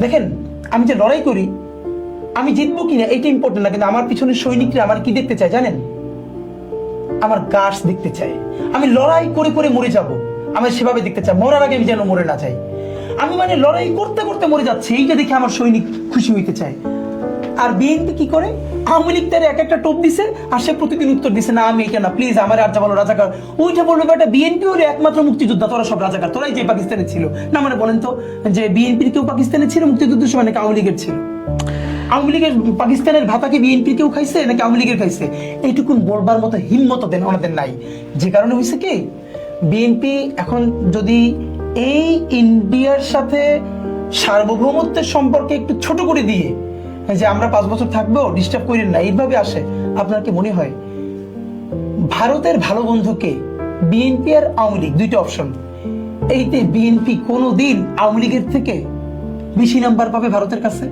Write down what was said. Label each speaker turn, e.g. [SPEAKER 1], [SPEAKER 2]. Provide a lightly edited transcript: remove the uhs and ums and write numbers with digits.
[SPEAKER 1] দেখেন, আমি যে লড়াই করি, আমি জিতবো কিনা এটা ইম্পর্টেন্ট না, কিন্তু আমার পিছনে সৈনিকরা আমার কি দেখতে চায় জানেন? আমার গাছ দেখতে চায়। আমি লড়াই করে করে মরে যাব, আমি সেভাবে দেখতে চাই, মরার আগে আমি যেন মরে না যাই। আমি মানে লড়াই করতে করতে মরে যাচ্ছে, এইটা দেখে আমার সৈনিক খুশি হইতে চায়। আর বিএনপি কি করে? আওয়ামী লীগ তার এক একটা টোপ দিছে, আর সে প্রতিদিন উত্তর দিছে, না আমি এটা না, প্লিজ আমার আর যা বলো রাজাকার। ওইটা বলবে বেটা, বিএনপি হলো একমাত্র মুক্তিযোদ্ধা, তোরা সব রাজাকার, তোরাই যে পাকিস্তানে ছিল না। মানে বলেন তো, যে বিএনপির কেউ পাকিস্তানে ছিল মুক্তিযুদ্ধের সময় নাকি আওয়ামী লীগের ছিল? আওয়ামী লীগের পাকিস্তানের ভাতাকে বিএনপি কেউ খাইছে নাকি আওয়ামী লীগের খাইছে? এইটুকুন বলবার মতো হিম্মত দেন ওনাদের নাই। যে কারণে হয়েছে কি, বিএনপি এখন যদি এই ইন্ডিয়ার সাথে সার্বভৌমত্বের সম্পর্কে একটু ছোট করে দিয়ে, যে আমরা 5 বছর থাকবো, ডিস্টার্ব করেন না, এইভাবে আসে, আপনার কি মনে হয় ভারতের ভালো বন্ধুকে? বিএনপি আর আওয়ামী লীগ দুইটা অপশন, এইতে বিএনপি কোনোদিন আওয়ামী লীগের থেকে বেশি নাম্বার পাবে ভারতের কাছে?